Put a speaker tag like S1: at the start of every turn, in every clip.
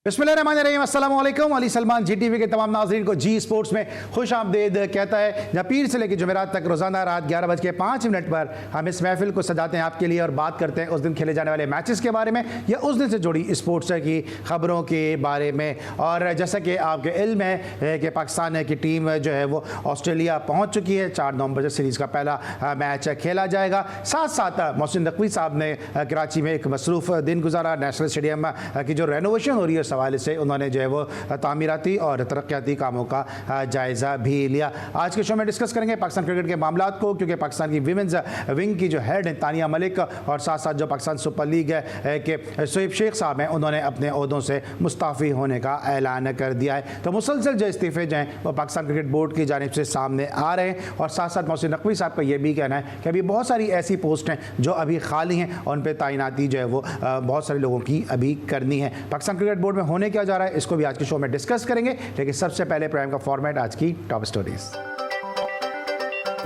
S1: बिस्मिल्लाहिर्रहमानिर्रहीम, अस्सलाम वालेकुम। अली सलमान जी टीवी के तमाम नाज़रीन को जी स्पोर्ट्स में खुश आमदीद कहता है, जहाँ पीर से लेकर जुमेरात तक रोज़ाना रात 11:05 पर हम इस महफिल को सजाते हैं आपके लिए और बात करते हैं उस दिन खेले जाने वाले मैचेस के बारे में या उस दिन से जुड़ी स्पोर्ट्स की खबरों के बारे में। और जैसा कि आपके इल्म है कि पाकिस्तान की टीम जो है वो ऑस्ट्रेलिया पहुँच चुकी है। 4 नवंबर से सीरीज़ का पहला मैच खेला जाएगा। साथ साथ मोहसिन नकवी साहब ने कराची में एक मसरूफ़ दिन गुजारा। नेशनल स्टेडियम की जो रेनोवेशन हो रही है हवाले से उन्होंने जो है वो तामीराती और तरक्याती कामों का जायज़ा भी लिया। आज के शो में डिस्कस करेंगे पाकिस्तान क्रिकेट के मामलात को, क्योंकि पाकिस्तान की विमेंस विंग की जो हेड है तानिया मलिक और साथ साथ जो पाकिस्तान सुपर लीग है के शोएब शेख साहब हैं, उन्होंने अपने ओहदों से मुस्ताफ़ी होने का ऐलान कर दिया है। तो मुसलसल जो इस्तीफ़े जो हैं वो पाकिस्तान क्रिकेट बोर्ड की जानिब से सामने आ रहे हैं। और साथ साथ मोहसिन नकवी साहब का ये भी कहना है कि अभी बहुत सारी ऐसी पोस्ट हैं जो अभी खाली हैं और उन पर तैनाती जो है वो बहुत सारे लोगों की अभी करनी है। पाकिस्तान क्रिकेट बोर्ड में होने क्या जा रहा है इसको भी आज के शो में डिस्कस करेंगे, लेकिन सबसे पहले प्रोग्राम का फॉर्मेट आज की टॉप स्टोरीज।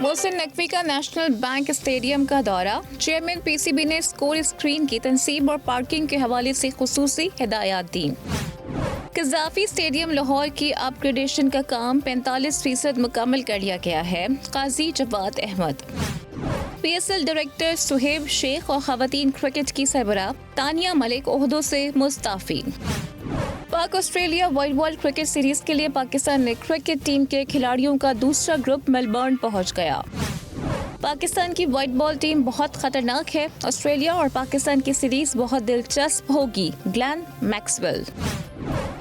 S2: मोहसिन नकवी का नेशनल बैंक स्टेडियम का दौरा। चेयरमैन पीसीबी ने स्कोर स्क्रीन की तनसीब और पार्किंग के हवाले से खुसूसी हिदायत दी। कज़ाफी स्टेडियम लाहौर की अपग्रेडेशन का काम 45% मुकम्मल कर लिया गया है। काजी जवाद अहमद। PSL डायरेक्टर सुहेब शेख और खवातीन क्रिकेट की सरबराह तानिया मलिक ओहदों से मुस्ताफ़ी। पाक Australia wide ball cricket series के लिए पाकिस्तान ने क्रिकेट टीम के खिलाड़ियों का दूसरा ग्रुप मेलबर्न पहुंच गया। पाकिस्तान की वाइड बॉल टीम बहुत खतरनाक है। ऑस्ट्रेलिया और पाकिस्तान की सीरीज बहुत दिलचस्प होगी। Glenn Maxwell.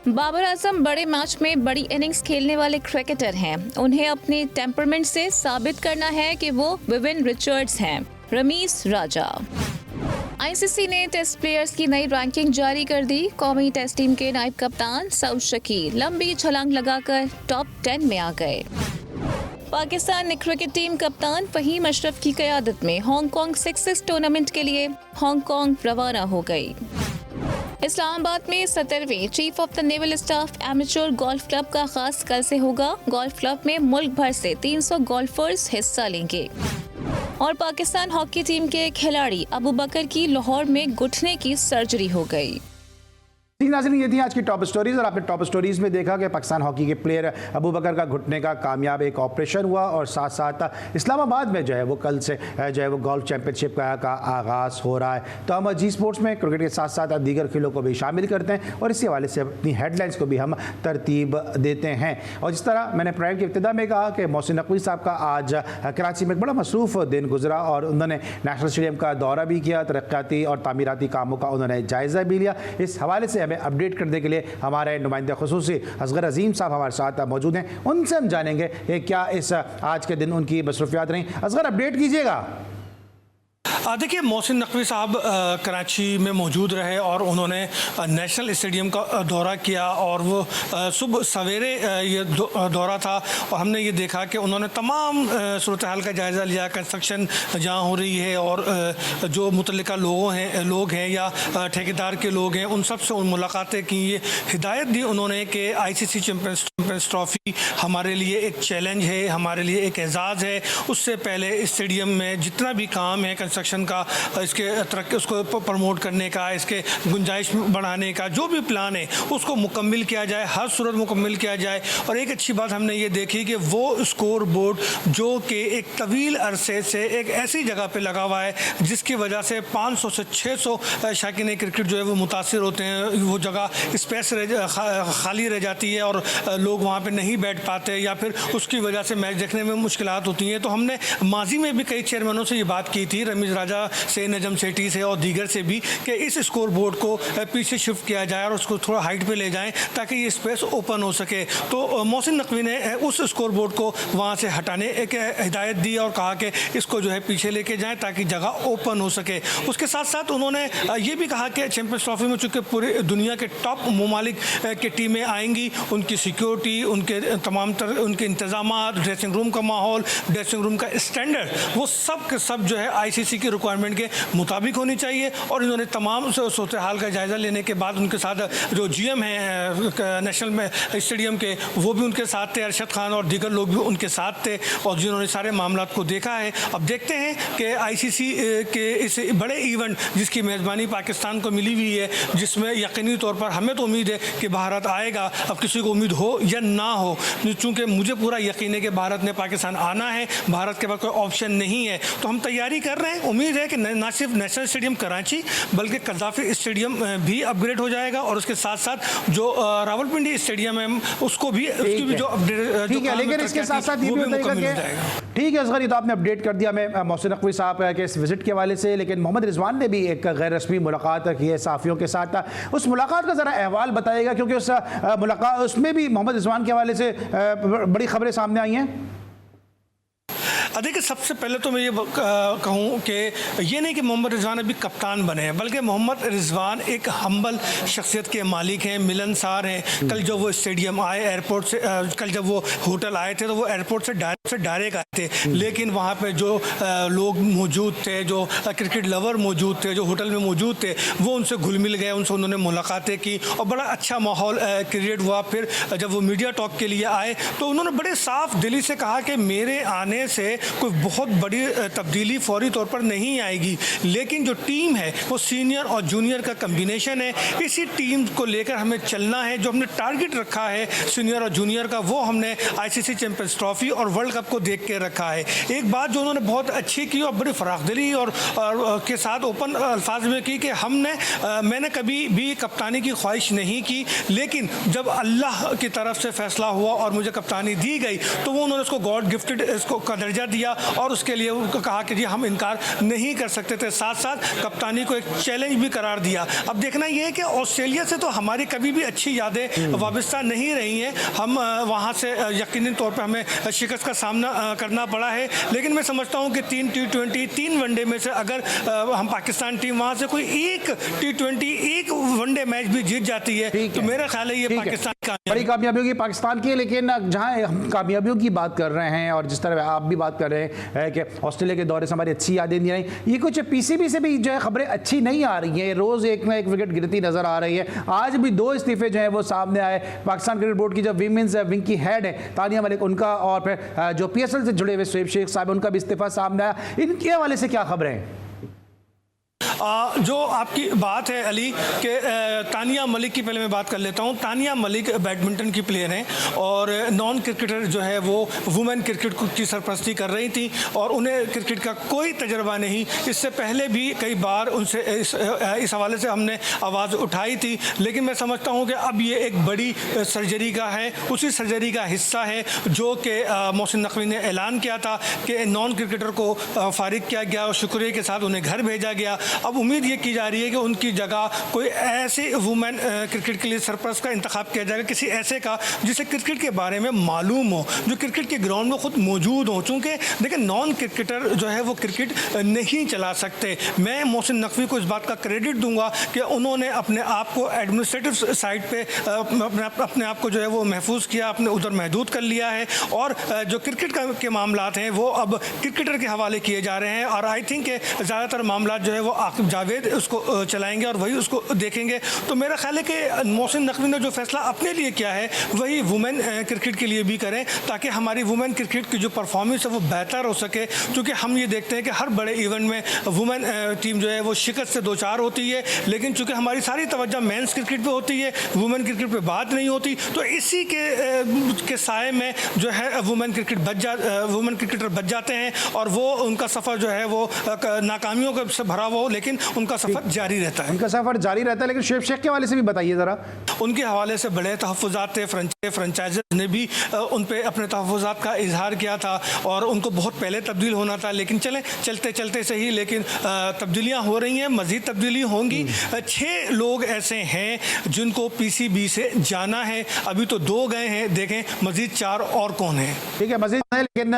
S2: बाबर आजम बड़े मैच में बड़ी इनिंग्स खेलने वाले क्रिकेटर हैं। उन्हें अपने टेम्परमेंट से साबित करना है कि वो विविन रिचर्ड्स हैं। रमीज राजा। ICC ने टेस्ट प्लेयर्स की नई रैंकिंग जारी कर दी। कौमी टेस्ट टीम के नायब कप्तान सऊद शकील लंबी छलांग लगाकर टॉप 10 में आ गए। पाकिस्तान ने क्रिकेट टीम कप्तान फहीम अशरफ की क़यादत में हांगकांग 6 टूर्नामेंट के लिए हांगकांग रवाना हो गई। इस्लामाबाद में 17वें chief of the naval staff amateur golf club का आगाज कल से होगा। गोल्फ क्लब में मुल्क भर से 300 गोल्फर्स हिस्सा लेंगे। और पाकिस्तान हॉकी टीम के खिलाड़ी अबू बकर की लाहौर में घुटने की सर्जरी हो गई।
S1: नाज़रीन, ये थी आज की टॉप स्टोरीज और आपने टॉप स्टोरीज में देखा कि पाकिस्तान हॉकी के प्लेयर अबू बकर का घुटने का कामयाब एक ऑपरेशन हुआ और साथ साथ इस्लामाबाद में जो है वो कल से जो है वो गोल्फ चैंपियनशिप का आगाज़ हो रहा है। तो हम जी स्पोर्ट्स में क्रिकेट के साथ साथ दीगर खेलों को भी शामिल करते हैं और इसी हवाले से अपनी हेडलाइंस को भी हम तरतीब देते हैं। और जिस तरह मैंने प्रोग्राम की इब्तिदा में कहा कि मोहसिन नकवी साहब का आज कराची में एक बड़ा मसरूफ़ दिन गुजरा और उन्होंने नेशनल स्टेडियम का दौरा भी किया। तरक्याती और तामीराती कामों का उन्होंने जायज़ा भी लिया। इस हवाले से हमें अपडेट करने के लिए हमारे नुमाइंदे खुसूसी असगर अजीम साहब हमारे साथ मौजूद हैं। उनसे हम जानेंगे कि क्या इस आज के दिन उनकी मसरूफियात रहीं। असगर, अपडेट कीजिएगा।
S3: देखिए, मोहसिन नकवी साहब कराची में मौजूद रहे और उन्होंने नेशनल स्टेडियम का दौरा किया और वो सुबह सवेरे ये दौरा था और हमने ये देखा कि उन्होंने तमाम सूरत हाल का जायज़ा लिया। कंस्ट्रक्शन जहाँ हो रही है और जो मुतल्लिका लोग हैं या ठेकेदार के लोग हैं उन सब से उन मुलाकातें की। ये हिदायत दी उन्होंने कि ICC चैम्पियंस ट्रॉफी हमारे लिए एक चैलेंज है, हमारे लिए एक एजाज़ है। उससे पहले स्टेडियम में जितना भी काम है कंस्ट्रक्शन का, उसको प्रमोट करने का, इसके गुंजाइश बढ़ाने का जो भी प्लान है उसको मुकम्मल किया जाए, हर सूरत मुकम्मल किया जाए। और एक अच्छी बात हमने ये देखी कि वो स्कोर बोर्ड जो कि एक तवील अरसे से एक ऐसी जगह पे लगा हुआ है जिसकी वजह से 500 से 600 शाकीन क्रिकेट जो है वो मुतासिर होते हैं। वो जगह स्पेस खाली रह जाती है और लोग वहाँ पे नहीं बैठ पाते या फिर उसकी वजह से मैच देखने में मुश्किलात होती हैं। तो हमने माजी में भी कई चेयरमैनों से ये बात की थी, रमीज राजा से, नजम सेठी से और दीगर से भी, कि इस स्कोर बोर्ड को पीछे शिफ्ट किया जाए और उसको थोड़ा हाइट पे ले जाएं ताकि ये स्पेस ओपन हो सके। तो मोहसिन नकवी ने उस स्कोर बोर्ड को वहाँ से हटाने एक हिदायत दी और कहा कि इसको जो है पीछे लेके जाएं ताकि जगह ओपन हो सके। उसके साथ साथ उन्होंने ये भी कहा कि चैम्पियंस ट्रॉफी में चूँकि पूरी दुनिया के टॉप ममालिक की टीमें आएंगी, उनकी सिक्योरिटी, उनके तमाम उनके इंतजाम, ड्रेसिंग रूम का माहौल, ड्रेसिंग रूम का स्टैंडर्ड, वो सब के सब जो है ICC की रिक्वायरमेंट के मुताबिक होनी चाहिए। और इन्होंने तमाम सूरत हाल का जायज़ा लेने के बाद उनके साथ जो GM हैं नेशनल में स्टेडियम के, वो भी उनके साथ थे, अरशद खान और दीगर लोग भी उनके साथ थे, और जिन्होंने सारे मामला को देखा है। अब देखते हैं कि ICC के इस बड़े इवेंट जिसकी मेज़बानी पाकिस्तान को मिली हुई है, जिसमें यकीनी तौर पर हमें तो उम्मीद है कि भारत आएगा। अब किसी को उम्मीद हो या ना हो, चूँकि मुझे पूरा यकीन है कि भारत ने पाकिस्तान आना है, भारत के पास कोई ऑप्शन नहीं है, तो हम तैयारी कर रहे हैं। उम्मीद है कि न सिर्फ नेशनल स्टेडियम कराची बल्कि कज़ाफ़ी स्टेडियम भी अपग्रेड हो जाएगा, और उसके साथ साथ जो रावलपिंडी स्टेडियम है उसको भी, उसकी भी जो अपडेट,
S1: ठीक है, लेकिन इसके साथ साथ ये भी बताइएगा कि ठीक है असगर, ये तो आपने अपडेट कर दिया मैं मोहसिन नकवी साहब के इस विजिट के हवाले से, लेकिन मोहम्मद रिजवान ने भी एक गैर रस्मी मुलाकात की है सहाफ़ियों के साथ। उस मुलाकात का ज़रा अहवाल बताइएगा, क्योंकि उस मुलाकात उसमें भी मोहम्मद रिजवान के हवाले से बड़ी खबरें सामने आई हैं।
S3: देखिए, सबसे पहले तो मैं ये कहूँ कि ये नहीं कि मोहम्मद रिजवान अभी कप्तान बने हैं, बल्कि मोहम्मद रिजवान एक हम्बल शख्सियत के मालिक हैं, मिलनसार हैं। कल जब वो स्टेडियम आए एयरपोर्ट से, कल जब वो होटल आए थे तो वो एयरपोर्ट से डायरेक्ट आए थे, लेकिन वहाँ पे जो लोग मौजूद थे, जो क्रिकेट लवर मौजूद थे, जो होटल में मौजूद थे, वो उनसे घुल मिल गए, उनसे उन्होंने मुलाकातें की और बड़ा अच्छा माहौल क्रिएट हुआ। फिर जब वो मीडिया टॉक के लिए आए तो उन्होंने बड़े साफ दिली से कहा कि मेरे आने से कोई बहुत बड़ी तब्दीली फौरी तौर पर नहीं आएगी, लेकिन जो टीम है वो सीनियर और जूनियर का कम्बिनेशन है। इसी टीम को लेकर हमें चलना है। जो हमने टारगेट रखा है सीनियर और जूनियर का, वो हमने ICC चैंपियंस ट्रॉफी और वर्ल्ड कप को देख के रखा है। एक बात जो उन्होंने बहुत अच्छी की और बड़ी फराखदिली और के साथ ओपन अल्फाज में की कि मैंने कभी भी कप्तानी की ख्वाहिश नहीं की, लेकिन जब अल्लाह की तरफ से फैसला हुआ और मुझे कप्तानी दी गई तो वो उन्होंने उसको गॉड गिफ्टेड इसको का दर्जा दिया और उसके लिए उनको कहा कि जी हम इनकार नहीं कर सकते थे। साथ साथ कप्तानी को एक चैलेंज भी करार दिया। अब देखना ये है कि ऑस्ट्रेलिया से तो हमारी कभी भी अच्छी यादें वाबस्ता नहीं रही हैं। हम वहाँ से यकीनी तौर पर हमें शिकस्त का सामना करना पड़ा है, लेकिन मैं समझता हूँ कि 3 T20 3 वनडे में से अगर हम पाकिस्तान टीम वहाँ से कोई एक T20 एक वनडे मैच भी जीत जाती है तो मेरा ख्याल है ये पाकिस्तान
S1: बड़ी कामयाबी होगी पाकिस्तान की। लेकिन जहाँ हम कामयाबियों की बात कर रहे हैं और जिस तरह आप भी बात कर रहे हैं कि ऑस्ट्रेलिया के दौरे से हमारी अच्छी यादें नहीं रही, ये कुछ PCB से भी जो है खबरें अच्छी नहीं आ रही हैं। रोज़ एक ना एक विकेट गिरती नजर आ रही है। आज भी 2 इस्तीफे जो है वो सामने आए। पाकिस्तान क्रिकेट बोर्ड की जो वीमेंस विंग की हेड है तानिया मलिक, उनका, और फिर जो PSL से जुड़े हुए शोएब शेख साहब, उनका भी इस्तीफा सामने आया। इनके हवाले से क्या खबरें हैं?
S3: जो आपकी बात है अली कि तानिया मलिक की पहले मैं बात कर लेता हूँ। तानिया मलिक बैडमिंटन की प्लेयर हैं और नॉन क्रिकेटर जो है वो वुमेन क्रिकेट की सरपरस्ती कर रही थी और उन्हें क्रिकेट का कोई तजर्बा नहीं। इससे पहले भी कई बार उनसे इस हवाले से हमने आवाज़ उठाई थी, लेकिन मैं समझता हूँ कि अब ये एक बड़ी सर्जरी का है, उसी सर्जरी का हिस्सा है जो कि मोहसिन नकवी ने ऐलान किया था कि नॉन क्रिकेटर को फारिग किया गया और शुक्रिया के साथ उन्हें घर भेजा गया। अब उम्मीद ये की जा रही है कि उनकी जगह कोई ऐसे वुमेन क्रिकेट के लिए सरपरस्त का इंतखाब किया जाएगा, किसी ऐसे का जिसे क्रिकेट के बारे में मालूम हो, जो क्रिकेट के ग्राउंड में खुद मौजूद हो। चूँकि देखिए नॉन क्रिकेटर जो है वो क्रिकेट नहीं चला सकते। मैं मोहसिन नकवी को इस बात का क्रेडिट दूंगा कि उन्होंने अपने आप को एडमिनिस्ट्रेटिव साइड पे अपने आप को जो है वो महफूज किया, अपने उधर महदूद कर लिया है और जो क्रिकेट के मामलात हैं वो अब क्रिकेटर के हवाले किए जा रहे हैं। और आई थिंक ज़्यादातर मामला जो है वो आकिब जावेद उसको चलाएंगे और वही उसको देखेंगे। तो मेरा ख्याल है कि मोहसिन नकवी ने जो फैसला अपने लिए किया है वही वुमेन क्रिकेट के लिए भी करें, ताकि हमारी वुमेन क्रिकेट की जो परफॉर्मेंस है वो बेहतर हो सके। क्योंकि हम ये देखते हैं कि हर बड़े इवेंट में वुमेन टीम जो है वो शिकस्त से 2-4 होती है, लेकिन चूँकि हमारी सारी तवज्जो मेंस क्रिकेट पे होती है, वुमेन क्रिकेट पे बात नहीं होती, तो इसी के साए में जो है वुमेन क्रिकेटर बच जाते हैं और वो उनका सफ़र जो है वो नाकामियों से भरा हुआ हो, लेकिन उनका सफ़र जारी रहता है।
S1: उनका सफ़र जारी रहता है। लेकिन शोएब शेख के हवाले से भी बताइए ज़रा।
S3: उनके हवाले से बड़े तहफ़्फ़ुज़ात थे, फ्रेंचाइज़र्स ने भी उन पे अपने तहफ़्फ़ुज़ात का इजहार किया था और उनको बहुत पहले तब्दील होना था, लेकिन चलते चलते सही, लेकिन तब्दीलियाँ हो रही हैं, मज़ीद तब्दीली होंगी। 6 लोग ऐसे हैं जिनको PCB से जाना है, अभी तो 2 गए हैं, देखें मज़ीद 4 और कौन है।
S1: ठीक है, मज़ीद है। लेकिन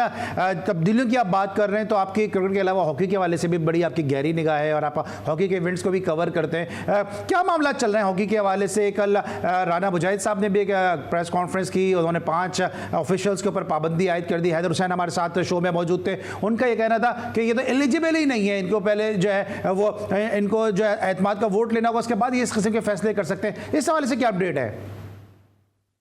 S1: तब्दीलियों की आप बात कर रहे हैं तो आपकी क्रिकेट के अलावा हॉकी के हवाले से भी बड़ी आपकी गहरी निगाह है और आप आप हॉकी के इवेंट्स को भी कवर करते हैं। क्या मामला चल रहे हैं हॉकी के हवाले से? कल राना मुजाहिद साहब ने भी एक प्रेस कॉन्फ्रेंस की, उन्होंने 5 ऑफिशियल्स के ऊपर पाबंदी आयद कर दी। हैदर हुसैन हमारे साथ शो में मौजूद थे, उनका ये कहना था कि ये तो एलिजिबल ही नहीं है, इनको पहले जो है वो इनको जो है एतमाद का वोट लेना होगा, उसके बाद ये इस किस्म के फैसले कर सकते हैं। इस हवाले से क्या अपडेट है?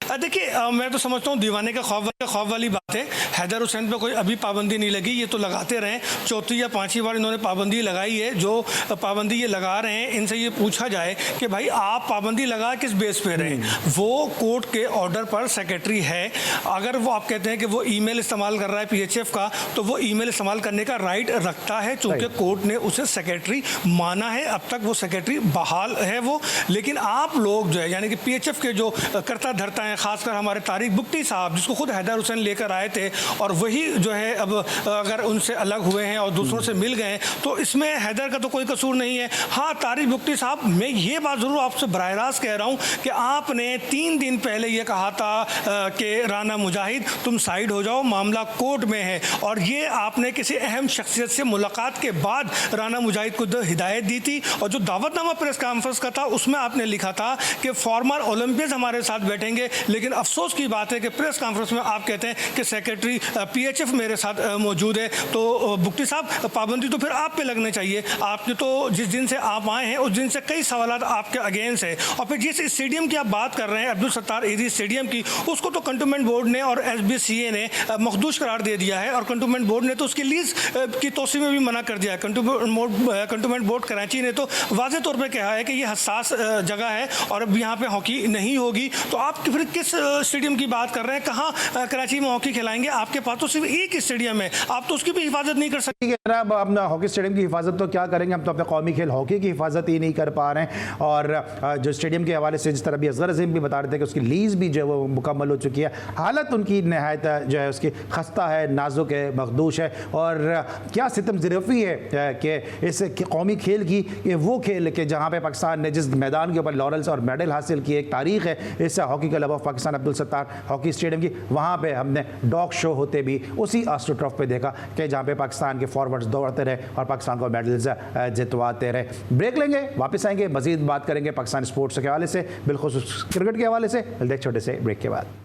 S3: देखिए, मैं तो समझता हूँ दीवाने का खौफ वाली बात है। हैदर हुसैन पे कोई अभी पाबंदी नहीं लगी, ये तो लगाते रहें। चौथी या पांचवी बार इन्होंने पाबंदी लगाई है। जो पाबंदी ये लगा रहे हैं, इनसे ये पूछा जाए कि भाई आप पाबंदी लगा किस बेस पे रहे? वो कोर्ट के ऑर्डर पर सेक्रेटरी है। अगर वो आप कहते हैं कि वो ईमेल इस्तेमाल कर रहा है PHF का, तो वो ईमेल इस्तेमाल करने का राइट रखता है, चूंकि कोर्ट ने उसे सेक्रेटरी माना है। अब तक वो सेक्रेटरी बहाल है वो। लेकिन आप लोग जो है, यानी कि PHF के जो करता धरता है, खासकर हमारे तारिक बुक्टी साहब, जिसको खुद हैदर हुसैन लेकर आए थे, और वही जो है अब अगर उनसे अलग हुए हैं और दूसरों से मिल गए, तो इसमें हैदर का तो कोई कसूर नहीं है। हाँ, तारिक बुक्टी साहब, मैं ये बात ज़रूर आपसे बराह रास्त कह रहा हूँ कि आपने 3 दिन पहले ये कहा था कि राना मुजाहिद तुम साइड हो जाओ, मामला कोर्ट में है। और ये आपने किसी अहम शख्सियत से मुलाकात के बाद राना मुजाहिद को हिदायत दी थी। और जो दावतनामा प्रेस कॉन्फ्रेंस का था, उसमें आपने लिखा था कि फॉर्मर ओलंपियंस हमारे साथ बैठेंगे। लेकिन अफसोस की बात है कि प्रेस कॉन्फ्रेंस में आप कहते हैं कि सेक्रेटरी PHF मेरे साथ मौजूद है। तो बुक्टी साहब, पाबंदी तो फिर आप पे लगनी चाहिए। आपने तो जिस दिन से आप आए हैं उस दिन से कई सवाल आपके अगेंस्ट है। और फिर जिस स्टेडियम की आप बात कर रहे हैं, अब्दुल सत्तार एरी स्टेडियम की, उसको तो कंटोनमेंट बोर्ड ने और SBCA ने मखदूश करार दे दिया है। और कंटोनमेंट बोर्ड ने तो उसकी लीज की तोसी में भी मना कर दिया है। कंटोनमेंट बोर्ड कराची ने तो वाज़ेह तौर पर कहा है कि यह हसास जगह है और अब यहाँ पे हॉकी नहीं होगी। तो आप फिर किस स्टेडियम की बात कर रहे हैं? कहाँ कराची में हॉकी खिलाएंगे? आपके पास तो सिर्फ एक ही स्टेडियम है, आप तो उसकी भी हिफाजत नहीं कर सकते।
S1: जनाब, अपना हॉकी स्टेडियम की हिफाजत तो क्या करेंगे, हम तो अपने कौमी खेल हॉकी की हिफाजत ही नहीं कर पा रहे हैं। और जो स्टेडियम के हवाले से जिस तरह भी असगर अजीम भी बता रहे थे कि उसकी लीज भी जो है वो मुकम्मल हो चुकी है, हालत उनकी नहायत जो है उसकी खस्ता है, नाजुक है, मखदूश है। और क्या सितम ज़रफ़ी है कि इस कौमी खेल की, कि वो खेल के जहाँ पे पाकिस्तान ने जिस मैदान के ऊपर लॉरेंस और मेडल हासिल किए, एक तारीख़ है इस hockey club of Pakistan Abdul Sattar hockey stadium की। वहाँ पे हमने डॉग शो होते भी उसी एस्ट्रोटर्फ पे देखा कि जहाँ पे पाकिस्तान के फॉरवर्ड्स दौड़ते रहे और पाकिस्तान को मेडल्स जितवाते रहे। ब्रेक लेंगे, वापस आएंगे, मजीद बात करेंगे पाकिस्तान स्पोर्ट्स के हवाले से, बिलखुसूस क्रिकेट के हवाले से। देख छोटे से ब्रेक के बाद।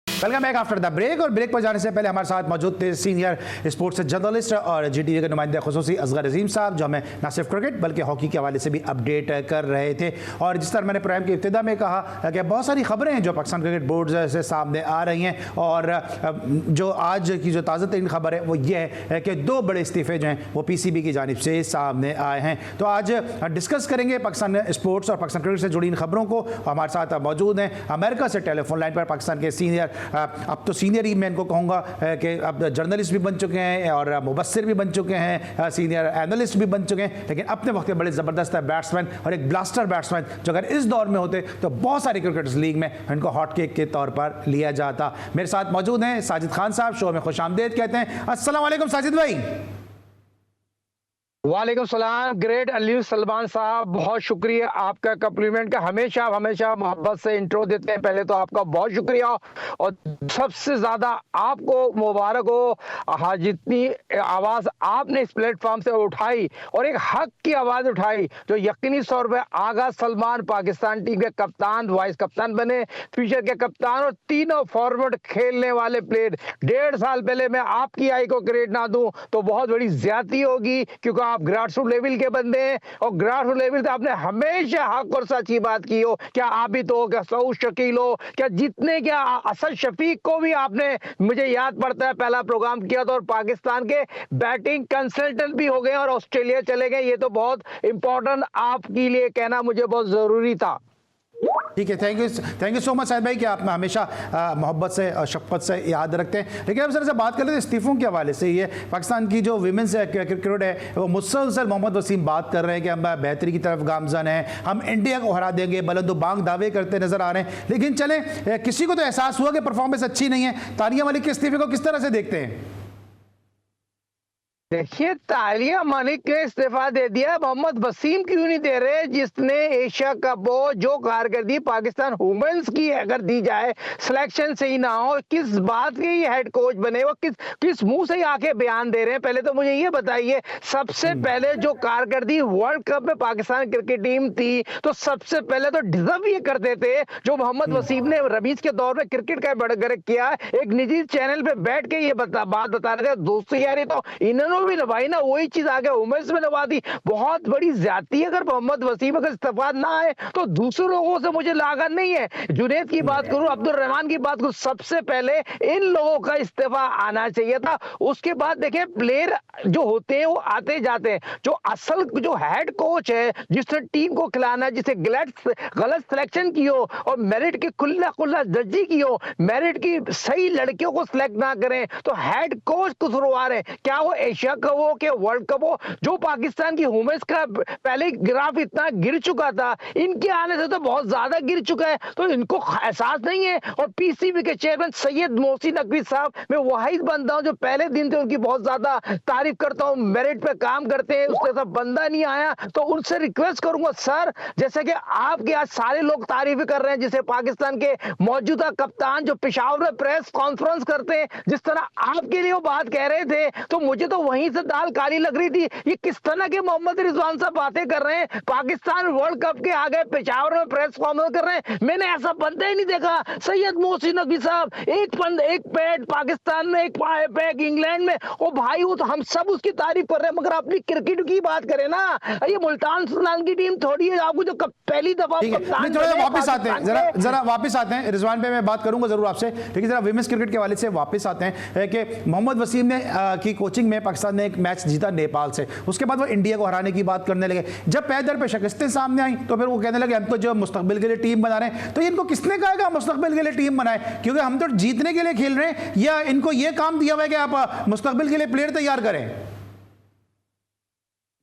S1: Welcome back after the break. और ब्रेक पर जाने से पहले हमारे साथ मौजूद थे सीनियर स्पोर्ट्स जर्नलिस्ट और GTV के नुमाइंदे खुसूसी असगर अजीम साहब, जो हमें न सिर्फ क्रिकेट बल्कि हॉकी के हवाले से भी अपडेट कर रहे थे। और जिस तरह मैंने प्रोग्राम की इब्तिदा में कहा कि बहुत सारी खबरें हैं जो पाकिस्तान क्रिकेट बोर्ड से सामने आ रही हैं। और जो आज की जो ताज़ा तरीन खबर है वो ये है कि 2 बड़े इस्तीफ़े जो हैं वो PCB की जानिब से सामने आए हैं। तो आज डिस्कस करेंगे पाकिस्तान स्पोर्ट्स और पाकिस्तान क्रिकेट से जुड़ी इन खबरों को। हमारे साथ मौजूद हैं अमेरिका से टेलीफोन लाइन पर पाकिस्तान के सीनियर, अब तो सीनियर ही मैं इनको कहूँगा कि अब जर्नलिस्ट भी बन चुके हैं और मुबस्सिर भी बन चुके हैं, सीनियर एनालिस्ट भी बन चुके हैं, लेकिन अपने वक्त में बड़े ज़बरदस्त बैट्समैन और एक ब्लास्टर बैट्समैन जो अगर इस दौर में होते तो बहुत सारी क्रिकेटर्स लीग में इनको हॉट केक के तौर पर लिया जाता। मेरे साथ मौजूद हैं साजिद खान साहब, शो में खुश आमदेद कहते हैं। अस्सलाम वालेकुम साजिद भाई।
S4: वालेकुम सलाम। ग्रेट अली सलमान साहब, बहुत शुक्रिया आपका कम्प्लीमेंट का। हमेशा मोहब्बत से इंट्रो देते हैं, पहले तो आपका बहुत शुक्रिया। और सबसे ज्यादा आपको मुबारक हो, जितनी आवाज आपने इस प्लेटफॉर्म से उठाई और एक हक की आवाज उठाई, जो यकीनी तौर पर आगा सलमान पाकिस्तान टीम के कप्तान, वाइस कप्तान बने, फ्यूचर के कप्तान और तीनों फॉरवर्ड खेलने वाले प्लेयर। 1.5 साल पहले मैं आपकी आई को क्रेडिट ना दूं तो बहुत बड़ी ज्यादती होगी, क्योंकि आप ग्रासरूट लेवल के बंदे हैं और ग्रासरूट लेवल पे आपने हमेशा हक और सच्ची बात की हो। क्या आबिद हो, क्या सऊद शकील हो, क्या जितने, क्या असद शफीक को भी आपने, मुझे याद पड़ता है पहला प्रोग्राम किया था और पाकिस्तान के बैटिंग कंसल्टेंट भी हो गए और ऑस्ट्रेलिया चले गए। ये तो बहुत इंपॉर्टेंट आपके लिए कहना मुझे बहुत जरूरी था।
S1: ठीक है, thank you so much Shahid भाई कि आप हमेशा मोहब्बत से और शफ़क़त से याद रखते हैं। लेकिन अब सर से बात कर लेते हैं इस्तीफ़ों के हवाले से। ये पाकिस्तान की जो वीमेंस क्रिकेट है वो मुसलसल मोहम्मद वसीम बात कर रहे हैं कि हम बेहतरी की तरफ गामजन हैं, हम इंडिया को हरा देंगे, बुलंदबांग दावे करते नजर आ रहे हैं। लेकिन चलें, किसी को तो एहसास हुआ कि परफॉर्मेंस अच्छी नहीं है। तानिया मलिक के इस्तीफ़े को किस तरह से देखते हैं?
S4: देखिए, तालिया मलिक ने इस्तीफा दे दिया, मोहम्मद वसीम क्यों नहीं दे रहे, जिसने एशिया कप हो, जो कारकर्दगी पाकिस्तान वुमेन्स की अगर दी जाए, सिलेक्शन सही ना हो, किस बात के ये हेड कोच बने, वो किस मुंह से आके बयान दे रहे हैं। पहले तो मुझे ये बताइए, सबसे पहले जो कारकर्दगी वर्ल्ड कप में पाकिस्तान क्रिकेट टीम थी, तो सबसे पहले तो डिजर्व ये करते थे जो मोहम्मद वसीम ने रमीज के दौर में क्रिकेट का बड़ा किया। एक निजी चैनल पे बैठ के ये बात बता रहे थे, दोस्तों यार ये तो इन्होंने भी नभाई ना, वही चीज आगे वुमेन्स में नभा दी। बहुत बड़ी ज्यादती है। अगर मोहम्मद वसीम अगर इस्तीफा ना आए तो दूसरे लोगों से मुझे लागत नहीं है। जुनैद की बात करूं, अब्दुल रहमान की बात करूं, सबसे पहले इन लोगों का इस्तीफा आना चाहिए था। उसके बाद देखिए, प्लेयर जो होते हैं वो आते जाते हैं, जो असल जो हेड कोच है, जिसने टीम को खिलाना, जिसे गलत सिलेक्शन की हो और मेरिट की खुला जजी की हो, मेरिट की सही लड़कियों को सिलेक्ट ना करें, तो हेड कोच कसूरवार है। क्या वो एशिया कप हो कि वर्ल्ड कप हो, जो पाकिस्तान की वुमेन्स का पहले ग्राफ इतना गिर चुका था, इनके आने से तो बहुत ज्यादा गिर चुका है, तो इनको एहसास नहीं है। और पीसीबी के चेयरमैन सैयद मोहसिन नकवी साहब, मैं वही बंदा हूं जो पहले दिन से उनकी बहुत ज्यादा तारीफ करता हूं, मेरिट पे काम करते हैं, उसके साथ बंदा नहीं आया, तो उनसे रिक्वेस्ट करूंगा सर, जैसे कि आपके आज सारे लोग तारीफ कर रहे हैं, जिसे पाकिस्तान के मौजूदा कप्तान जो पेशावर में प्रेस कॉन्फ्रेंस करते हैं, जिस तरह आपके लिए वो बात कह रहे थे, तो मुझे तो वहीं से दाल काली लग रही थी। ये किस तरह के मोहम्मद रिजवान साहब बातें कर रहे हैं, पाकिस्तान वर्ल्ड कप के आगे पेशावर में प्रेस कॉन्फ्रेंस कर रहे हैं, मैंने ऐसा बंदा ही नहीं देखा। सैयद मोहसिन नकवी साहब, एक पैड पाकिस्तान में, एक पैड इंग्लैंड में, ओ भाई वो तो हम सब उसकी तारीफ कर रहे हैं, मगर अपनी क्रिकेट की बात करें ना, ये मुल्तान सुल्तान की टीम थोड़ी है, आपको जो पहली दफा कप्तान
S1: थोड़ा वापस आते हैं, जरा वापस आते हैं रिजवान पे, मैं बात करूंगा जरूर आपसे, लेकिन जरा विमेंस क्रिकेट के हवाले से वापस आते हैं कि मोहम्मद वसीम ने की कोचिंग में पाकिस्तान ने एक मैच जीता नेपाल से, उसके बाद वो इंडिया को हराने की बात करने लगे। जब पैदर पे शिकस्तें सामने आई तो फिर वो कहने लगे हम तो जो मुस्तकबिल के लिए टीम बना रहे हैं। तो इनको किसने कहा कि हम मुस्तकबिल के लिए टीम बनाए, क्योंकि हम तो जीतने के लिए खेल रहे हैं, या इनको ये काम दिया हुआ है कि आप मुस्तकबिल के लिए प्लेयर तैयार करें?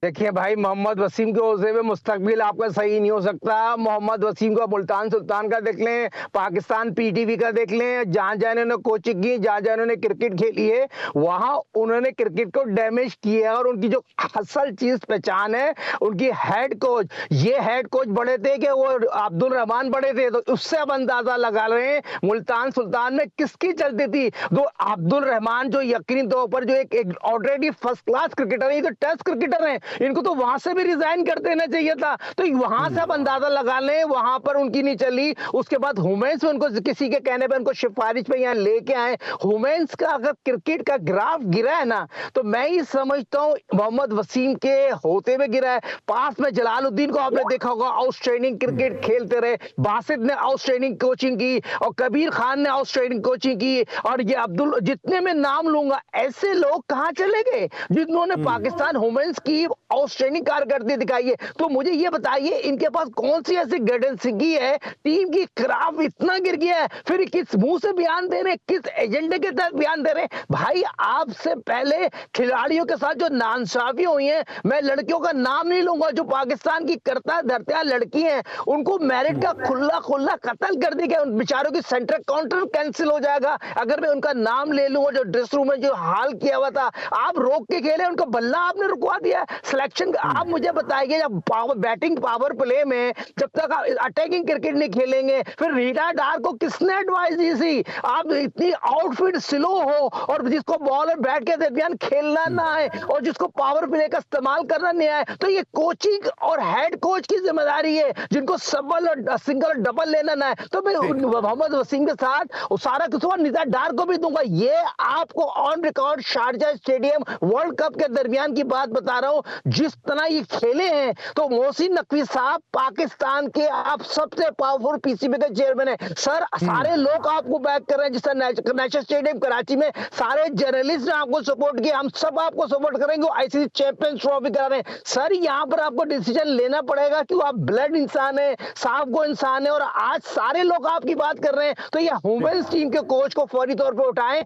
S4: देखिए भाई, मोहम्मद वसीम के ओज़े में मुस्तकबिल आपका सही नहीं हो सकता। मोहम्मद वसीम का मुल्तान सुल्तान का देख लें, पाकिस्तान पीटीवी का देख लें, जहां जहां उन्होंने कोचिंग की, जहां जहां उन्होंने क्रिकेट खेली है, वहां उन्होंने क्रिकेट को डैमेज किया है। और उनकी जो असल चीज पहचान है, उनकी हेड कोच, ये हेड कोच बड़े थे कि वो अब्दुल रहमान बड़े थे, तो उससे अब अंदाजा लगा रहे हैं मुल्तान सुल्तान में किसकी चलती थी। तो अब्दुल रहमान जो यकीनी तौर पर जो एक ऑलरेडी फर्स्ट क्लास क्रिकेटर है, तो टेस्ट क्रिकेटर है, इनको तो वहां से भी रिजाइन कर देना चाहिए था। तो वहां से आप अंदाजा लगा लें, वहां पर उनकी नहीं चली। उसके बाद वुमेन्स में उनको किसी के कहने पर उनको सिफारिश पे यहाँ लेके आए। वुमेन्स का अगर क्रिकेट का ग्राफ गिरा है ना, तो मैं ही समझता हूँ मोहम्मद वसीम के होते हुए गिरा है। पास में जलालुद्दीन को आपने देखा होगा, आउटस्टैंडिंग क्रिकेट खेलते रहे, बासित ने आउटस्टैंडिंग कोचिंग की, और कबीर खान ने आउटस्टैंडिंग कोचिंग की, और ये अब्दुल, जितने में नाम लूंगा, ऐसे लोग कहाँ चले गए जिन्होंने पाकिस्तान वुमेन्स की आउटस्टैंडिंग कारकर्दगी दिखाई है। तो मुझे ये बताइए, इनके पास कौन सी ऐसी गाइडेंस की है, टीम की ग्राफ इतना गिर गया है, फिर किस मुंह से बयान दे रहे, किस एजेंडे के तहत बयान दे रहे? भाई आपसे पहले खिलाड़ियों के साथ जो नाइंसाफी हुई है, मैं लड़कियों का नाम नहीं लूंगा, जो पाकिस्तान की करता धरता लड़की हैं, उनको मेरिट का खुला कत्ल कर दिया गया, उन बेचारों की सेंटर काउंटर कैंसिल हो जाएगा। अगर मैं उनका नाम ले लूंगा, जो ड्रेस रूम में जो हाल किया हुआ था, आप रोक के खेले, उनका बल्ला आपने रुकवा दिया। सिलेक्शन आप मुझे बताइए, जब बैटिंग पावर प्ले में जब तक अटैकिंग क्रिकेट नहीं खेलेंगे, फिर रीटा डार को किसने एडवाइस दी थी? आप इतनी आउटफील्ड स्लो हो, और जिसको बॉल और बैट के दरमियान खेलना ना आए, और जिसको पावर प्ले का इस्तेमाल करना नहीं आए, तो ये कोचिंग और हेड कोच की जिम्मेदारी है, जिनको सबल और सिंगल और डबल लेना ना है। तो मैं मोहम्मद वसीम के साथ सारा कसूर निजात डार को भी दूंगा। ये आपको on record Sharjah stadium world cup के दरमियान की बात बता रहा हूं, जिस तरह ये खेले हैं। तो मोहसिन नकवी साहब, पाकिस्तान के आप सबसे पावरफुल पीसीबी के चेयरमैन है सर, सारे लोग आपको बैक कर रहे हैं। जिस तरह नेशनल स्टेडियम कराची में सारे जर्नलिस्ट ने आपको सपोर्ट किया, हम सब आपको सपोर्ट करेंगे। आईसीसी चैंपियंस ट्रॉफी करा रहे हैं सर, यहाँ पर आपको डिसीजन लेना पड़ेगा कि आप ब्लड इंसान है, साफ को इंसान है, और आज सारे लोग आपकी बात कर रहे हैं। तो ये वुमेन्स टीम के कोच को फौरी तौर पर उठाएं।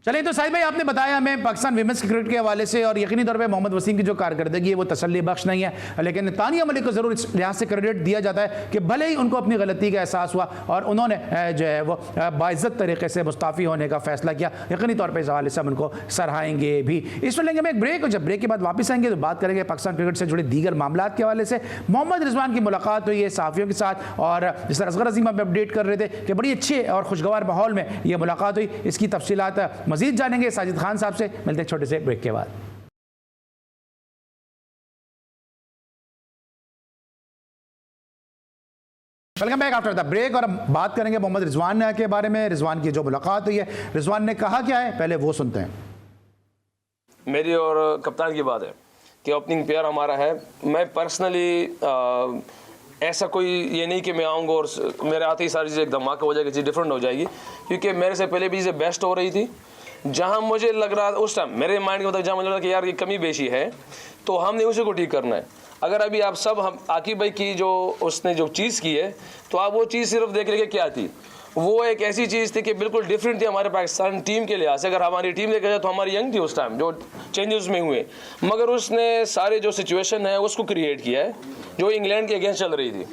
S1: चलिए, तो साहिब भाई आपने बताया हमें पाकिस्तान विमेंस क्रिकेट के हवाले से, और यकीनी तौर पे मोहम्मद वसीम की जो कारकर्दगी है वो तसल्ली बख्श नहीं है, लेकिन तानिया मलिक को ज़रूर इस लिहाज से क्रेडिट दिया जाता है कि भले ही उनको अपनी गलती का एहसास हुआ और उन्होंने जो है वो बाइज़्ज़त तरीके से मुस्ताफ़ी होने का फैसला किया। यकीनी तौर पर इस हवाले से हम उनको सराहेंगे भी। इसमें लेंगे हम एक ब्रेक, और जब ब्रेक के बाद वापस आएंगे तो बात करेंगे पाकिस्तान क्रिकेट से जुड़े दीगर मामला के हवाले से। मोहम्मद रिजवान की मुलाकात हुई है सहाफ़ियों के साथ, और जिस तरह असगर अज़ीम हमें अपडेट कर रहे थे कि बड़ी अच्छे और खुशगवार माहौल में यह मुलाकात हुई। इसकी तफसीलात मज़ीद जानेंगे साजिद खान साहब से। मिलते हैं छोटे से ब्रेक के बाद। Welcome back after the break, और हम बात करेंगे मोहम्मद रिजवान के बारे में। रिजवान की जो मुलाकात हुई है, रिजवान ने कहा क्या है, पहले वो सुनते हैं।
S5: मेरी और कप्तान की बात है कि ओपनिंग पेयर हमारा है। मैं पर्सनली ऐसा कोई ये नहीं कि मैं आऊँगा और मेरे आते ही सारी चीज़ें एकदम धमाका हो जाएगी, चीज़ डिफरेंट हो जाएगी, क्योंकि मेरे से पहले भी चीज़ें बेस्ट हो रही थी। जहाँ मुझे लग रहा उस टाइम मेरे माइंड के मतलब जहाँ मुझे लगा कि यार ये कमी बेशी है, तो हमने उसी को ठीक करना है। अगर अभी आप सब हम आकिब भाई की जो उसने जो चीज़ की है, तो आप वो चीज़ सिर्फ देख लेंगे क्या थी। वो एक ऐसी चीज़ थी कि बिल्कुल डिफरेंट थी हमारे पाकिस्तान टीम के लिहाज से। अगर हमारी टीम देखा जाए तो हमारी यंग थी उस टाइम, जो चेंजेस में हुए, मगर उसने सारे जो सिचुएशन है उसको क्रिएट किया है जो इंग्लैंड के अगेंस्ट चल रही थी,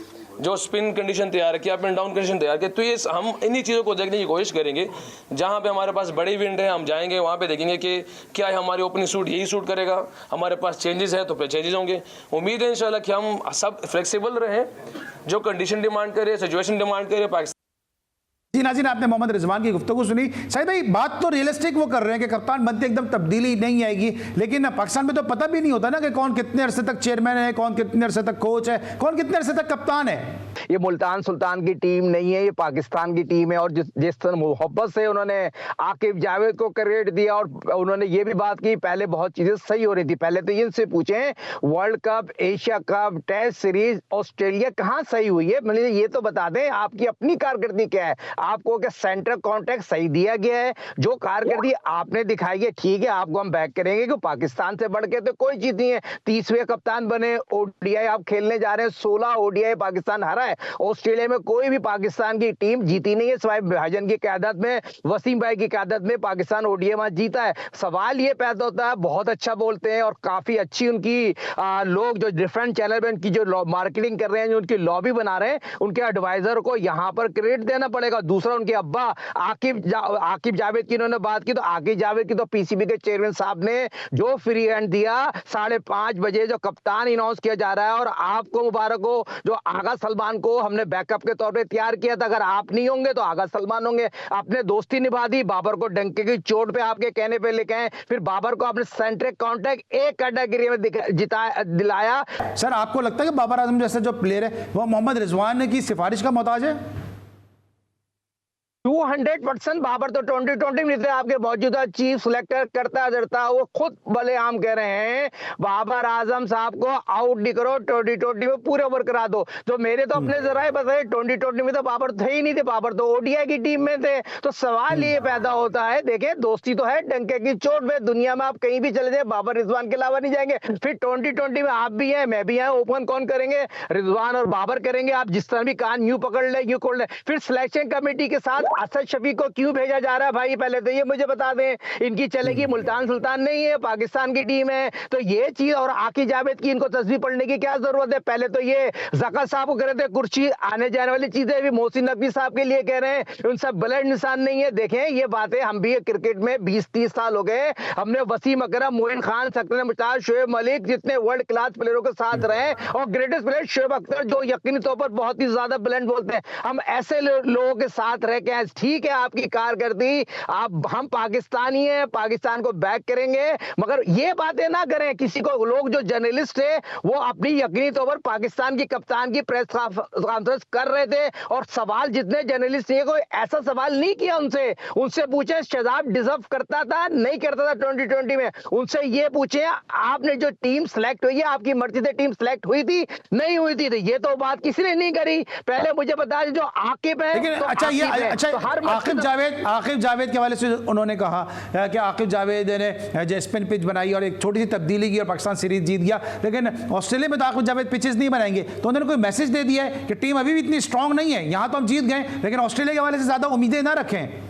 S5: जो स्पिन कंडीशन तैयार की, अप एंड डाउन कंडीशन तैयार की। तो ये हम इन्हीं चीज़ों को देखने की कोशिश करेंगे। जहाँ पे हमारे पास बड़ी विंड है हम जाएंगे, वहाँ पे देखेंगे कि क्या है हमारी ओपनिंग सूट यही सूट करेगा, हमारे पास चेंजेस है तो फिर चेंजेस होंगे। उम्मीद है इंशाल्लाह कि हम सब फ्लेक्सिबल रहें, जो कंडीशन डिमांड करे, सिचुएशन डिमांड करे। पाकिस्तान
S1: जी नाज़रीन, आपने मोहम्मद रिजवान की गुफ्तगू सुनी। शायद भाई बात तो रियलिस्टिक वो कर रहे हैं कि कप्तान बनते एकदम तब्दीली नहीं आएगी, लेकिन पाकिस्तान में तो पता भी नहीं होता ना कि कौन कितने अरसे तक चेयरमैन है, कौन कितने अरसे तक कोच है, कौन कितने अरसे तक कप्तान है।
S4: ये मुल्तान सुल्तान की टीम नहीं है, ये पाकिस्तान की टीम है। और जिस तरह मोहब्बत से उन्होंने आकिब जावेद को क्रेडिट दिया, और उन्होंने ये भी बात की पहले बहुत चीजें सही हो रही थी। पहले तो इनसे पूछें world cup, Asia cup, test series, Australia कहाँ सही हुई है, मतलब ये तो बता दें आपकी अपनी कारकर्दगी क्या है। आपको क्या सेंटर कॉन्टेक्ट सही दिया गया है, जो कारकर्दगी आपने दिखाई है, ठीक है आपको हम बैक करेंगे कि पाकिस्तान से बढ़ के तो कोई चीज नहीं है। 30वें कप्तान बने, ओडीआई आप खेलने जा रहे हैं, 16 ओडीआई पाकिस्तान हारा है। ऑस्ट्रेलिया में कोई भी पाकिस्तान की टीम जीती नहीं है, सिवाय भाईजान की क़यादत में, वसीम भाई की क़यादत में पाकिस्तान ओडीआई मैच जीता है। सवाल ये पैदा होता है, बहुत अच्छा बोलते हैं और काफी अच्छी उनकी लोग जो डिफरेंट चैनल पे उनकी जो मार्केटिंग कर रहे हैं, जो उनकी लॉबी बना रहे हैं, उनके एडवाइजर को यहाँ पर क्रेडिट देना पड़ेगा। दूसरा उनके अब्बा आकिब जावेद की इन्होंने बात की, तो आकिब जावेद की तो पीसीबी के चेयरमैन साहब ने जो फ्री हैंड दिया, 5:30 बजे जो कप्तान अनाउंस किया जा रहा है, और आपको मुबारक हो जो आगा सलमान को हमने बैकअप के तौर पे तैयार किया था। अगर आप नहीं होंगे तो आगा सलमान होंगे। आपने दोस्ती निभा दी, बाबर को डंके की चोट पे आपके कहने पे लेके आए, फिर बाबर को आपने सेंट्रिक कॉन्टैक्ट एक कैटेगरी में दिलाया।
S1: सर आपको लगता है कि बाबर आजम जैसे जो प्लेयर है वो मोहम्मद रिजवान की सिफारिश का मोहताज है?
S4: 200% बाबर तो 2020 में थे, आपके मौजूदा चीफ सिलेक्टर करता धरता वो खुद भले आम कह रहे हैं बाबर आजम साहब को आउट नहीं करो, 2020 में पूरे ओवर करा दो। तो मेरे तो अपने जराए बताए 2020 में तो बाबर थे ही नहीं थे, बाबर तो ओडीआई की टीम में थे। तो सवाल ये पैदा होता है, देखिए दोस्ती तो है डंके की चोट में, दुनिया में आप कहीं भी चले जाए बाबर रिजवान के अलावा नहीं जाएंगे। फिर 2020 में आप भी हैं, मैं भी हैं, ओपन कौन करेंगे? रिजवान और बाबर करेंगे। आप जिस तरह भी कान यूं पकड़ ले यूं खोल ले। फिर सिलेक्शन कमेटी के साथ असद शफी को क्यों भेजा जा रहा है भाई, पहले तो ये मुझे बता दें। इनकी चलेगी मुल्तान सुल्तान नहीं है, पाकिस्तान की टीम है। तो ये चीज, और आकिब जावेद की इनको तस्वीर पढ़ने की क्या जरूरत है? पहले तो ये ज़का साहब को कह रहे थे कुर्सी, आने जाने वाली चीजें भी मोहसिन नकवी साहब के लिए कह रहे हैं, उन सब ब्लड निशान नहीं है। देखें ये बातें, हम भी क्रिकेट में 20-30 साल हो गए, हमने वसीम अकरम, मोइन खान, सकरन मुश्ताक, शोएब मलिक जितने वर्ल्ड क्लास प्लेयरों के साथ रहे, और ग्रेटेस्ट प्लेयर शोएब अख्तर जो यकीनी तौर पर बहुत ही ज्यादा ब्लेंड बोलते हैं, हम ऐसे लोगों के साथ रह के, ठीक है आपकी कारकर्दगी, हम पाकिस्तानी हैं, पाकिस्तान को बैक करेंगे, मगर ये बातें ना करें किसी को। लोग जो जर्नलिस्ट है वो अपनी यकीनी तौर पर पाकिस्तान की कप्तान की प्रेस कॉन्फ्रेंस कर रहे थे, और सवाल जितने जर्नलिस्ट ने कोई ऐसा सवाल नहीं किया उनसे पूछे शहजाद डिजर्व करता था नहीं करता था 2020 में, उनसे ये पूछे आपने जो टीम सेलेक्ट हुई है आपकी मर्जी से टीम सेलेक्ट हुई थी नहीं हुई थी? तो ये तो बात किसी ने नहीं करी। पहले मुझे बता जो आकिब है,
S1: लेकिन
S4: तो
S1: अच्छा ये अच्छा
S4: तो हर
S1: आकिब जावेद के हवाले से उन्होंने कहा कि आकिब जावेद ने जो स्पिन पिच बनाई और एक छोटी सी तब्दीली की और पाकिस्तान सीरीज जीत गया, लेकिन ऑस्ट्रेलिया में तो आकिब जावेद पिचेस नहीं बनाएंगे। तो उन्होंने कोई मैसेज दे दिया है कि टीम अभी भी इतनी स्ट्रांग नहीं है, यहां तो हम जीत गए लेकिन ऑस्ट्रेलिया के हवाले से ज्यादा उम्मीदें ना रखें।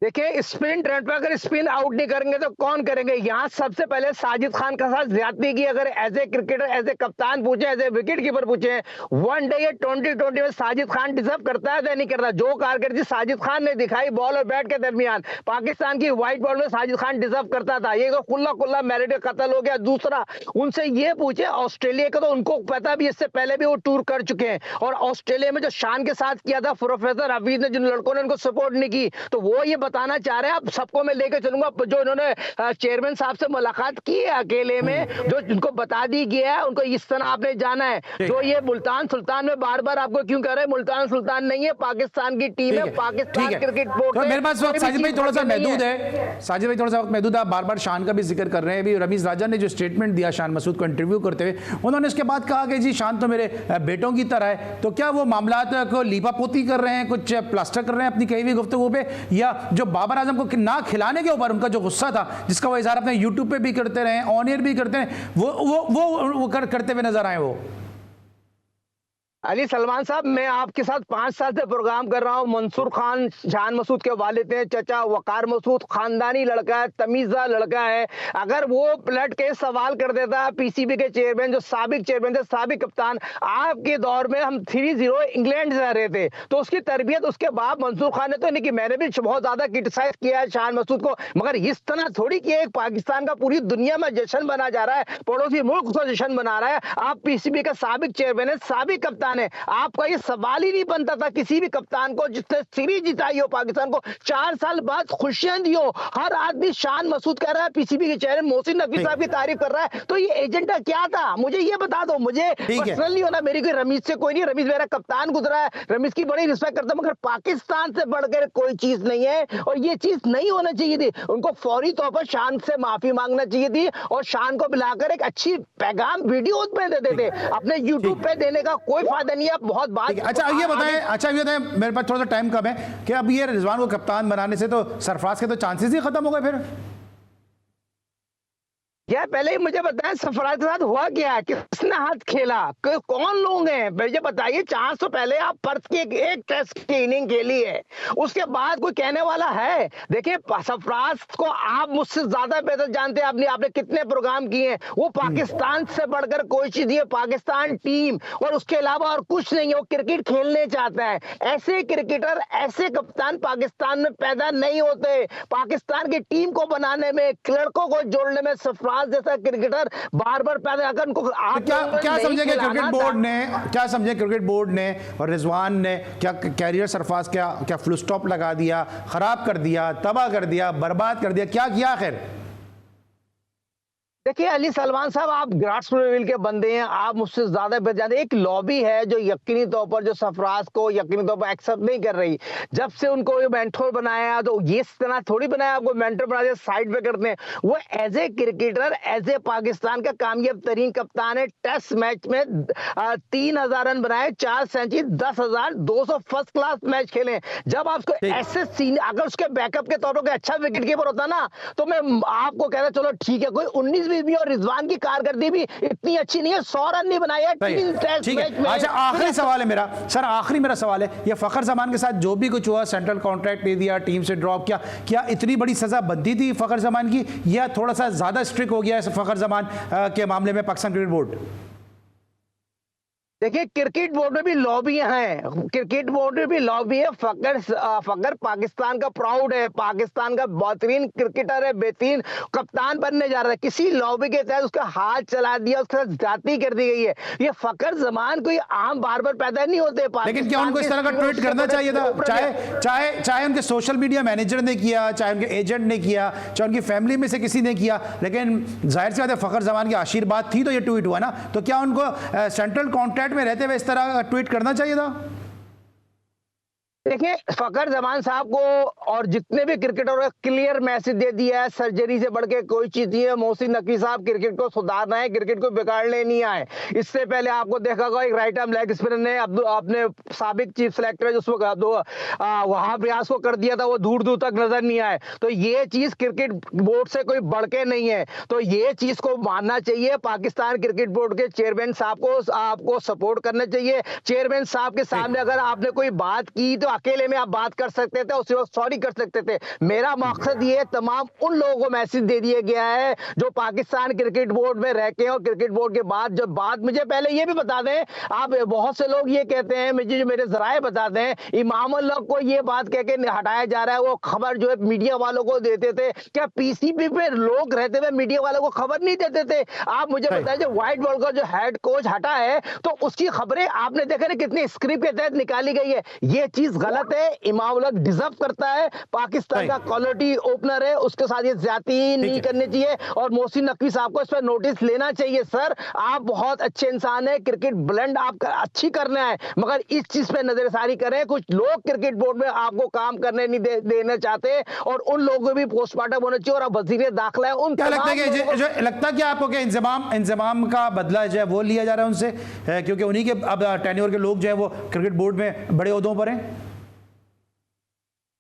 S4: देखिए स्पिन ट्रेंड पे अगर स्पिन आउट नहीं करेंगे तो कौन करेंगे। यहाँ सबसे पहले साजिद खान का साथ ज्यादती की। अगर as a cricketer, as a कप्तान पूछे, एज ए विकेट कीपर पूछे, वनडे या 2020 में साजिद खान डिजर्व करता है या नहीं करता। जो कारकर्दगी साजिद खान ने दिखाई बॉल और बैट के दरमियान पाकिस्तान की व्हाइट बॉल में, साजिद खान डिजर्व करता था। ये तो खुला खुला मेरिट कत्ल हो गया। दूसरा, उनसे ये पूछे ऑस्ट्रेलिया का, तो उनको पता भी, इससे पहले भी वो टूर कर चुके हैं। और ऑस्ट्रेलिया में जो शान के साथ किया था प्रोफेसर हफीज ने, जिन लड़कों ने उनको सपोर्ट नहीं की, तो वो ये बताना चाह रहे हैं अब सबको मैं लेकर चलूंगा। जो इन्होंने चेयरमैन साहब से मुलाकात की है अकेले में, जो जिनको बता दी गया है उनको इस तरह आपने जाना है। जो ये मुल्तान सुल्तान में बार बार आपको क्यों कह रहे हैं, मुल्तान सुल्तान नहीं है, पाकिस्तान की टीम है, पाकिस्तान क्रिकेट बोर्ड।
S1: तो मेरे पास वक्त साजिद भाई थोड़ा सा महदूद है, साजिद भाई थोड़ा सा वक्त महदूद है। बार बार शान का भी जिक्र कर रहे हैं। अभी रमीज राजा ने जो स्टेटमेंट दिया शान मसूद को इंटरव्यू करते हुए, उन्होंने इसके बाद कहा कि जी शान तो मेरे बेटों की तरह है। तो क्या वो मामलात को लीपापोती कर रहे हैं, कुछ प्लास्टर कर रहे हैं अपनी कही हुई गुफ्तगू पे, या जो बाबर आजम को ना खिलाने के ऊपर उनका जो गुस्सा था, जिसका वो इजहार अपने यूट्यूब पे भी करते रहे, ऑन एयर भी करते हैं, वो करते हुए नजर आए वो?
S4: अली सलमान साहब, मैं आपके साथ 5 साल से प्रोग्राम कर रहा हूं। मंसूर खान शान मसूद के वालिद हैं, चचा वकार मसूद, खानदानी लड़का है, तमीज़ा लड़का है। अगर वो पलट के सवाल कर देता पीसीबी के चेयरमैन, जो साबिक चेयरमैन थे, साबिक कप्तान, आपके दौर में हम 3-0 इंग्लैंड से रहे थे, तो उसकी तरबियत उसके बाप मंसूर खान ने तो नहीं की। मैंने भी बहुत ज्यादा क्रिटिसाइज किया है शान मसूद को, मगर इस तरह थोड़ी कि एक पाकिस्तान का पूरी दुनिया में जश्न बना जा रहा है, पड़ोसी मुल्क को जश्न बना रहा है। आप पीसीबी का साबिक चेयरमैन है, साबिक कप्तान है, आपका ये सवाल ही नहीं बनता था किसी भी कप्तान को जिसने सीरीज जिताई हो, पाकिस्तान को 4 साल बाद खुशियां दी हो। हर आदमी शान मसूद कह रहा है, पीसीबी के चेयरमैन मोहसिन नकवी साहब की तारीफ कर रहा है। तो ये एजेंडा क्या था, मुझे ये बता दो। मुझे पर्सनली होना, मेरी कोई रमीज से कोई नहीं, रमीज मेरा कप्तान गुजरा है, रमीज की बड़ी रिस्पेक्ट करता हूं, मगर पाकिस्तान से बढ़कर कोई चीज नहीं है और ये चीज नहीं होना चाहिए थी। उनको फौरी तौर पर शान से माफी मांगना चाहिए थी और शान को बुलाकर एक अच्छी पैगाम वीडियो पे दे देते। अपने यूट्यूब पे देने का कोई फायदा नहीं है। बहुत बात।
S1: अच्छा ये बताएं, मेरे पास थोड़ा सा टाइम कम है कि अब ये रिजवान को कप्तान बनाने से तो सरफराज के तो चांसेस ही खत्म हो गए फिर?
S4: यार पहले ही मुझे बताएं सरफराज के साथ हुआ क्या है, किसने हाथ खेला, कौन लोग हैं, मुझे बताइए। चांस तो पहले आप पर्थ की एक टेस्ट की इनिंग खेली है, उसके बाद कोई कहने वाला है? देखिए सरफराज को आप मुझसे ज्यादा बेहतर जानते हैं, आपने कितने प्रोग्राम किए हैं। वो पाकिस्तान से बढ़कर कोई चीज नहीं है, पाकिस्तान टीम और उसके अलावा और कुछ नहीं है। वो क्रिकेट खेलने चाहता है। ऐसे क्रिकेटर, ऐसे कप्तान पाकिस्तान में पैदा नहीं होते। पाकिस्तान की टीम को बनाने में, लड़कों को जोड़ने में सरफराज जैसा क्रिकेटर बार बार पैदा कर उनको आप
S1: क्या समझेंगे क्रिकेट बोर्ड ने, क्या समझे क्रिकेट बोर्ड ने और रिजवान ने, क्या कैरियर सरफराज क्या फुल स्टॉप लगा दिया, खराब कर दिया, तबाह कर दिया, बर्बाद कर दिया, क्या किया आखिर?
S4: देखिए अली सलमान साहब, आप ग्रासरूट के बंदे हैं, आप मुझसे ज्यादा बेहतर जानते हैं। एक लॉबी है जो यकीनी तौर पर जो सरफराज को यकीनी तौर पर एक्सेप्ट नहीं कर रही। जब से उनको मेंटोर बनाया तो ये इस तरह थोड़ी बनाया, आपको मेंटोर बना दिया, साइड पे करते हैं। वो as a cricketer, as a Pakistan का कामयाब तरीन कप्तान है। टेस्ट मैच में 3000 रन बनाए, 4 सेंचुरी, 10,200 फर्स्ट क्लास मैच खेले। जब आपको ऐसे सीन, अगर उसके बैकअप के तौर पर अच्छा विकेट कीपर होता ना, तो मैं आपको कहता चलो ठीक है, कोई 19 भी और रिजवान की कारकर्दगी भी इतनी अच्छी नहीं है, 100 रन नहीं बनाया
S1: अच्छा आखिरी सवाल है मेरा सर, आखिरी मेरा सवाल है, ये फखर जमान के साथ जो भी कुछ हुआ, सेंट्रल कॉन्ट्रैक्ट दे दिया, टीम से ड्रॉप किया, क्या इतनी बड़ी सजा बनती थी फखर जमान की, या थोड़ा सा ज्यादा स्ट्रिक्ट हो गया है फखर जमान के मामले में पाकिस्तान क्रिकेट बोर्ड?
S4: देखिए क्रिकेट बोर्ड में भी लॉबी हैं, क्रिकेट बोर्ड में भी लॉबी है। फकर पाकिस्तान का प्राउड है, पाकिस्तान का बेहतरीन क्रिकेटर है, बेहतरीन कप्तान बनने जा रहा है। किसी लॉबी के तहत उसका हाथ चला दिया, उसके साथ जाति कर दी गई है। ये फकर जमान कोई आम बार बार पैदा नहीं होते।
S1: लेकिन क्या उनको इस तरह का ट्वीट करना चाहिए था? चाहे उनके सोशल मीडिया मैनेजर ने किया, चाहे उनके एजेंट ने किया, चाहे उनकी फैमिली में से किसी ने किया, लेकिन जाहिर सी बात है फखर जमान की आशीर्वाद थी तो ये ट्वीट हुआ ना। तो क्या उनको सेंट्रल कॉन्ट्रैक्ट में रहते हुए इस तरह ट्वीट करना चाहिए था?
S4: देखिए फकर जमान साहब को और जितने भी क्रिकेटर क्लियर मैसेज दे दिया है, सर्जरी से बढ़ के कोई चीज नहीं है। मोहसिन नकवी साहब क्रिकेट को सुधारना है, क्रिकेट को बिगाड़ने नहीं आए। इससे पहले आपको देखा होगा एक राइट आर्म लेग स्पिनर ने अपने साबिक चीफ सेलेक्टर है जिसको वहाब रियाज को कर दिया था, वो दूर दूर तक नजर नहीं आए। तो ये चीज क्रिकेट बोर्ड से कोई बढ़ के नहीं है, तो ये चीज को मानना चाहिए। पाकिस्तान क्रिकेट बोर्ड के चेयरमैन साहब को आपको सपोर्ट करना चाहिए। चेयरमैन साहब के सामने अगर आपने कोई बात की तो अकेले में आप बात कर सकते थे, उसी वक्त सॉरी कर सकते थे। मेरा मकसद ये तमाम उन लोगों को मैसेज दे दिया गया है जो पाकिस्तान क्रिकेट बोर्ड में रह के और क्रिकेट बोर्ड के बाद जब बात, मुझे पहले ये भी बता दें, आप बहुत से लोग ये कहते हैं, मुझे जो मेरे जराए बताते हैं, इमाम उल्लाह को ये बात कह के हटाया जा रहा है, वो खबर जो है मीडिया वालों को देते थे। क्या पीसीबी पे लोग रहते हुए मीडिया वालों को खबर नहीं देते थे? आप मुझे बताइए, जो व्हाइट बॉल का जो हेड कोच हटा है तो उसकी खबरें आपने देखा ना कितनी स्क्रिप्ट के तहत निकाली गई है। ये चीज गलत है। इमाम उल्लाह डिजर्व करता है, पाकिस्तान का क्वालिटी ओपनर है, उसके साथ ये ज्यादती नहीं करनी चाहिए और मोहसिन नकवी साहब को इस पर नोटिस लेना चाहिए। सर, आप बहुत अच्छे इंसान है, क्रिकेट ब्लेंड आप अच्छी करना है, मगर इस चीज पे नजरसारी करें। कुछ लोग क्रिकेट बोर्ड में आपको काम करने नहीं देना चाहते और उन लोगों को भी पोस्टमार्टम होना चाहिए। और अब वजीर दाखिला है, उन
S1: क्या लगता है कि जो लगता है कि आपको कि इंजमाम का बदला जो है वो लिया जा रहा है उनसे, क्योंकि उन्हीं के अब टेन्योर के लोग जो है वो क्रिकेट बोर्ड में बड़े ओहदों पर हैं?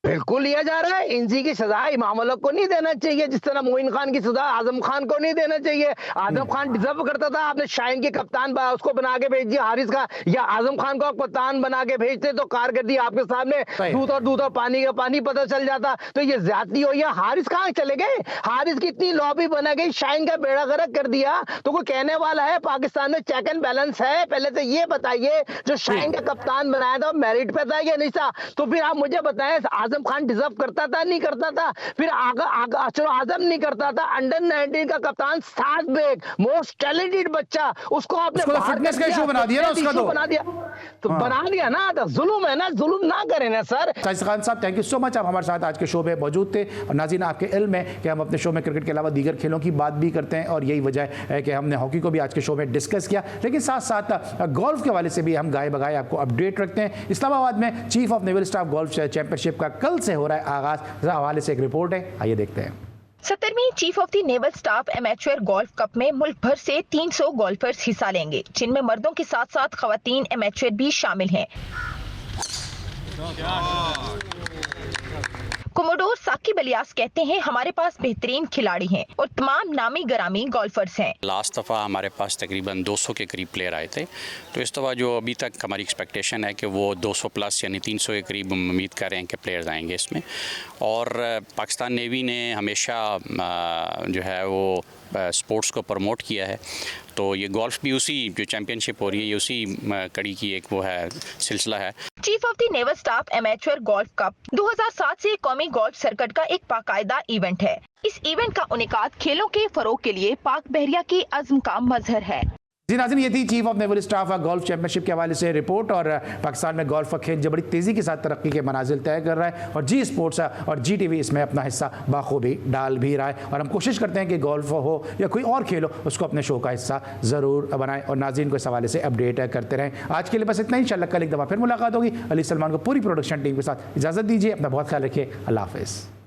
S4: बिल्कुल लिया जा रहा है। इंजी की सजा इमाम उल्लाह को नहीं देना चाहिए, जिस तरह मोइन खान की सजा आजम खान को नहीं देना चाहिए। आजम खान डिजर्व करता था, आपने शाहीन के कप्तान उसको बना के भेज दिया हारिस का, या आजम खान को कप्तान बना के भेजते तो कारकर्दगी आपके सामने दूध और पानी का पानी पता चल जाता। तो ये ज्यादती हो, या हारिस कहाँ चले गए? हारिस की इतनी लॉबी बना गई, शाहीन का बेड़ा गर्क कर दिया, तो कोई कहने वाला है पाकिस्तान में चेक एंड बैलेंस है? पहले तो ये बताइए, जो शाहीन का कप्तान बनाया था मेरिट पे था या नहीं था? तो फिर आप मुझे बताएं, आजम खान डिजर्व करता था नहीं करता था? फिर चलो आजम नहीं करता था, अंडर 19 का कप्तान साद बेग, मोस्ट टैलेंटेड बच्चा, उसको आपने
S1: फिटनेस का इशू बना दिया ना, उसका
S4: बना दिया तो बना दिया ना, तो जुल्म है ना, जुल्म ना करें ना सर।
S1: साजिद खान साहब, थैंक यू सो मच, आप हमारे साथ आज के शो में मौजूद थे। और नाज़रीन, आपके इल्म है कि हम अपने शो में क्रिकेट के अलावा दीगर खेलों की बात भी करते हैं और यही वजह है कि हमने हॉकी को भी आज के शो में डिस्कस किया, लेकिन साथ साथ गोल्फ के हवाले से भी हम गाए बगाए आपको अपडेट रखते हैं। इस्लामाबाद में chief of naval staff golf championship का कल से हो रहा है आगाज, हवाले से एक रिपोर्ट है, आइए देखते हैं।
S6: 70वीं chief of the naval staff amateur golf cup में मुल्क भर से 300 गोल्फर्स हिस्सा लेंगे, जिनमें मर्दों के साथ साथ खवातीन एमेच्योर भी शामिल हैं। कोमोडोर साकिब इलियास कहते हैं, हमारे पास बेहतरीन खिलाड़ी हैं और तमाम नामी गरामी गोल्फर्स हैं।
S7: लास्ट दफ़ा हमारे पास तकरीबन 200 के करीब प्लेयर आए थे, तो इस दफ़ा जो अभी तक हमारी एक्सपेक्टेशन है कि वो 200 प्लस यानी 300 के करीब उम्मीद कर रहे हैं कि प्लेयर्स आएंगे इसमें। और पाकिस्तान नेवी ने हमेशा जो है वो स्पोर्ट्स को प्रमोट किया है, तो ये गोल्फ भी उसी जो चैम्पियनशिप हो रही है ये उसी कड़ी की एक वो है सिलसिला है।
S6: Chief of the naval staff amateur golf cup 2007 से कौमी गोल्फ सर्किट का एक बाकायदा इवेंट है। इस इवेंट का उन्नेकाद खेलों के फरोग के लिए पाक बहरिया की अज़्म का मजहर है।
S1: जी नाज़रीन, ये थी chief of naval staff golf championship के हवाले से रिपोर्ट। और पाकिस्तान में गोल्फ का खेल जो बड़ी तेज़ी के साथ तरक्की के मनाजिल तय कर रहा है और जी स्पोर्ट्स और जी टीवी इसमें अपना हिस्सा बाखूबी डाल भी रहा है। और हम कोशिश करते हैं कि गोल्फ हो या कोई और खेल हो उसको अपने शो का हिस्सा ज़रूर बनाएं और नाज़रीन को इस हवाले से अपडेट करते रहें। आज के लिए बस इतना ही, इंशाअल्लाह कल एक दफ़ा फिर मुलाकात होगी। अली सलमान को पूरी प्रोडक्शन टीम के साथ इजाज़त दीजिए, अपना बहुत ख्याल रखिए, अल्लाह हाफ़िज़।